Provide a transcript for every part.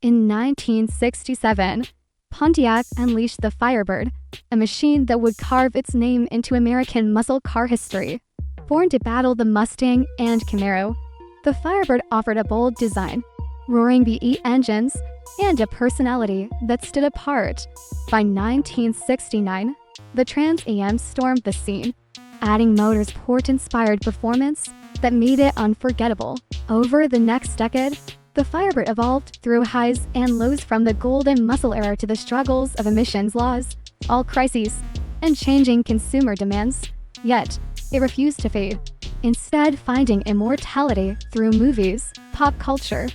In 1967, Pontiac unleashed the Firebird, a machine that would carve its name into American muscle car history. Born to battle the Mustang and Camaro, the Firebird offered a bold design, roaring V8 engines, and a personality that stood apart. By 1969, the Trans Am stormed the scene, adding motorsport-inspired performance that made it unforgettable. Over the next decade, the Firebird evolved through highs and lows, from the golden muscle era to the struggles of emissions laws, all crises, and changing consumer demands. Yet, it refused to fade, instead finding immortality through movies, pop culture,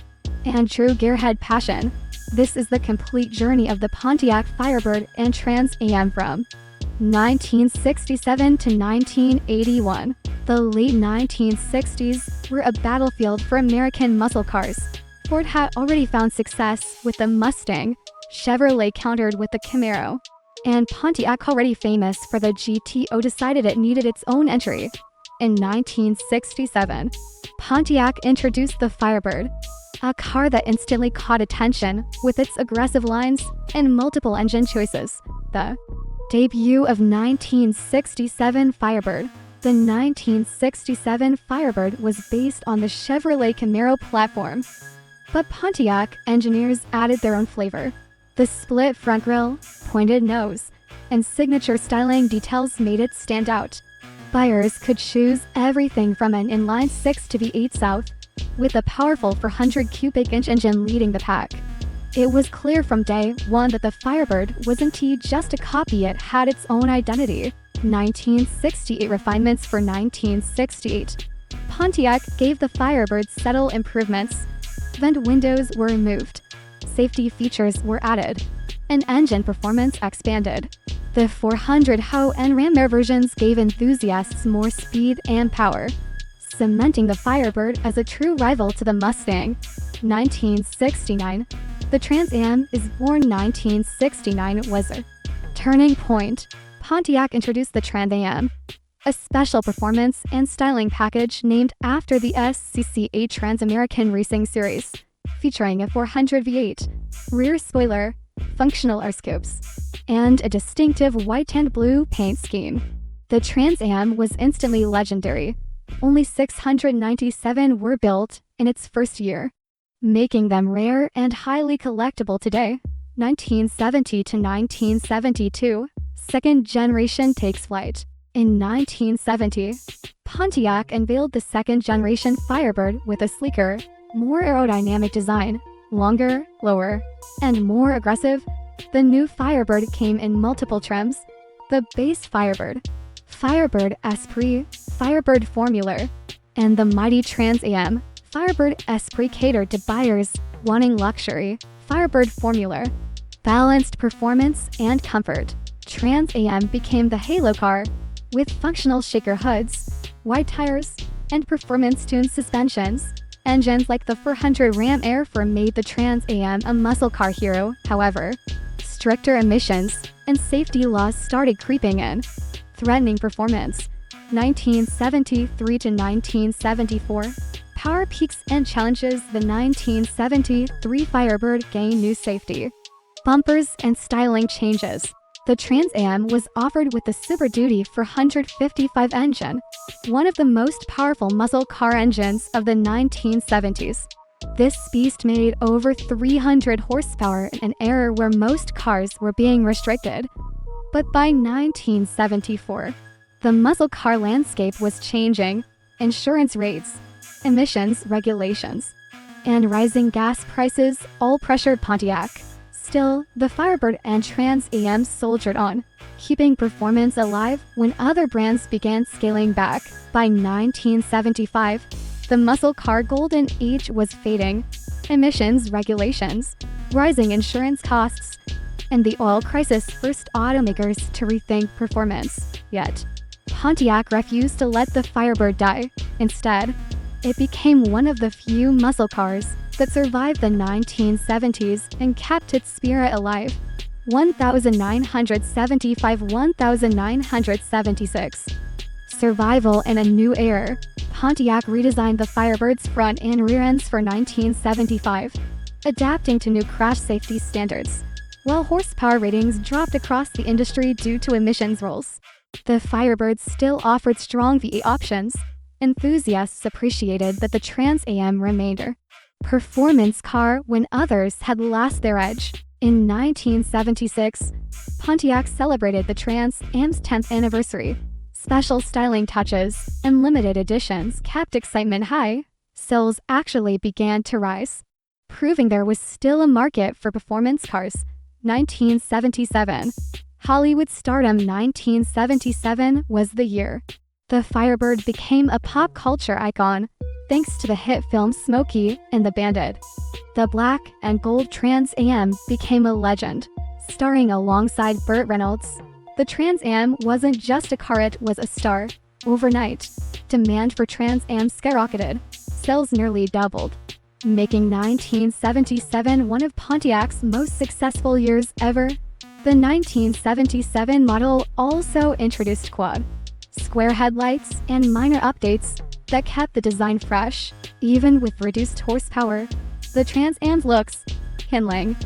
and true gearhead passion. This is the complete journey of the Pontiac Firebird and Trans Am from 1967 to 1981. The late 1960s were a battlefield for American muscle cars. Ford had already found success with the Mustang, Chevrolet countered with the Camaro, and Pontiac, already famous for the GTO, decided it needed its own entry. In 1967, Pontiac introduced the Firebird, a car that instantly caught attention with its aggressive lines and multiple engine choices. The debut of 1967 Firebird. The 1967 Firebird was based on the Chevrolet Camaro platform, but Pontiac engineers added their own flavor. The split front grille, pointed nose, and signature styling details made it stand out. Buyers could choose everything from an inline-6 to V8 South, with a powerful 400 cubic inch engine leading the pack. It was clear from day one that the Firebird wasn't just a copy, it had its own identity. 1968 refinements. For 1968, Pontiac gave the Firebird subtle improvements. Vent windows were removed, safety features were added, and engine performance expanded. The 400 Ho and Ram Air versions gave enthusiasts more speed and power, cementing the Firebird as a true rival to the Mustang. 1969. The Trans Am is born. 1969 was a turning point. Pontiac introduced the Trans Am, a special performance and styling package named after the SCCA Trans-American Racing Series, featuring a 400 V8, rear spoiler, functional air scoops, and a distinctive white and blue paint scheme. The Trans Am was instantly legendary. Only 697 were built in its first year, making them rare and highly collectible today. 1970 to 1972, second generation takes flight. In 1970, Pontiac unveiled the second-generation Firebird with a sleeker, more aerodynamic design, longer, lower, and more aggressive. The new Firebird came in multiple trims: the base Firebird, Firebird Esprit, Firebird Formula, and the mighty Trans Am. Firebird Esprit catered to buyers wanting luxury. Firebird Formula, balanced performance and comfort. Trans Am became the halo car, with functional shaker hoods, wide tires, and performance-tuned suspensions. Engines like the 400 Ram Air 4 made the Trans Am a muscle car hero. However, stricter emissions and safety laws started creeping in, threatening performance. 1973 to 1974, power peaks and challenges. The 1973 Firebird gained new safety, bumpers, and styling changes. The Trans Am was offered with the Super Duty 455 engine, one of the most powerful muscle car engines of the 1970s. This beast made over 300 horsepower in an era where most cars were being restricted. But by 1974, the muscle car landscape was changing. Insurance rates, emissions regulations, and rising gas prices all pressured Pontiac. Still, the Firebird and Trans Am soldiered on, keeping performance alive when other brands began scaling back. By 1975, the muscle car golden age was fading. Emissions regulations, rising insurance costs, and the oil crisis forced automakers to rethink performance. Yet, Pontiac refused to let the Firebird die. Instead, it became one of the few muscle cars that survived the 1970s and kept its spirit alive. 1975 1976. Survival in a new era. Pontiac redesigned the Firebird's front and rear ends for 1975. adapting to new crash safety standards, while horsepower ratings dropped across the industry due to emissions rules. The Firebird still offered strong VE options. Enthusiasts appreciated that the Trans Am remained a performance car when others had lost their edge. In 1976, Pontiac celebrated the Trans Am's 10th anniversary. Special styling touches and limited editions kept excitement high. Sales actually began to rise, proving there was still a market for performance cars. 1977. Hollywood stardom. 1977 was the year the Firebird became a pop culture icon, thanks to the hit film Smokey and the Bandit. The black and gold Trans Am became a legend, starring alongside Burt Reynolds. The Trans Am wasn't just a car, it was a star. Overnight, demand for Trans Am skyrocketed. Sales nearly doubled, making 1977 one of Pontiac's most successful years ever. The 1977 model also introduced quad, square headlights and minor updates that kept the design fresh. Even with reduced horsepower, the Trans Am's looks, handling,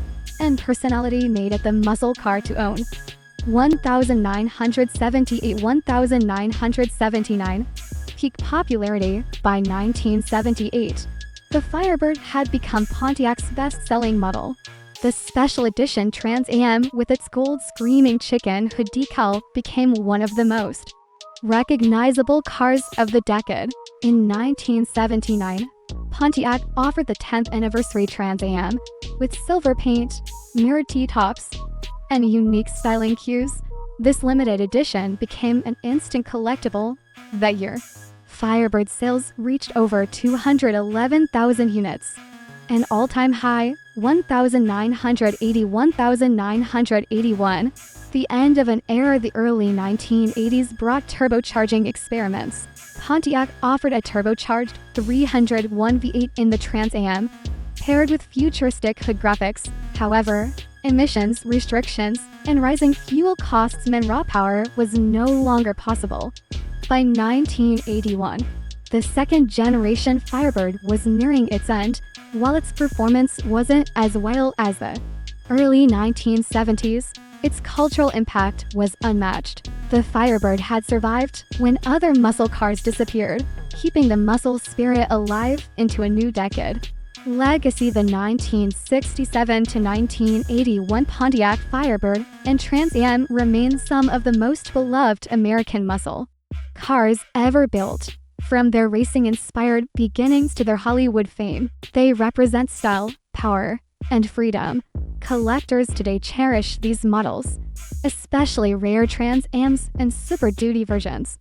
and personality made it the muscle car to own. 1979. Peak popularity. By 1978, the Firebird had become Pontiac's best-selling model. The special edition Trans Am with its gold screaming chicken hood decal became one of the most recognizable cars of the decade. In 1979, Pontiac offered the 10th anniversary Trans Am with silver paint, mirrored T-tops, and unique styling cues. This limited edition became an instant collectible that year. Firebird sales reached over 211,000 units, an all-time high. 1981. The end of an era. The early 1980s brought turbocharging experiments. Pontiac offered a turbocharged 301 V8 in the Trans Am, paired with futuristic hood graphics. However, emissions restrictions and rising fuel costs meant raw power was no longer possible. By 1981, the second-generation Firebird was nearing its end, while its performance wasn't as wild as the early 1970s. Its cultural impact was unmatched. The Firebird had survived when other muscle cars disappeared, keeping the muscle spirit alive into a new decade. Legacy. The 1967 to 1981 Pontiac Firebird and Trans Am remain some of the most beloved American muscle cars ever built. From their racing-inspired beginnings to their Hollywood fame, they represent style, power, and freedom. Collectors today cherish these models, especially rare Trans Ams and Super Duty versions.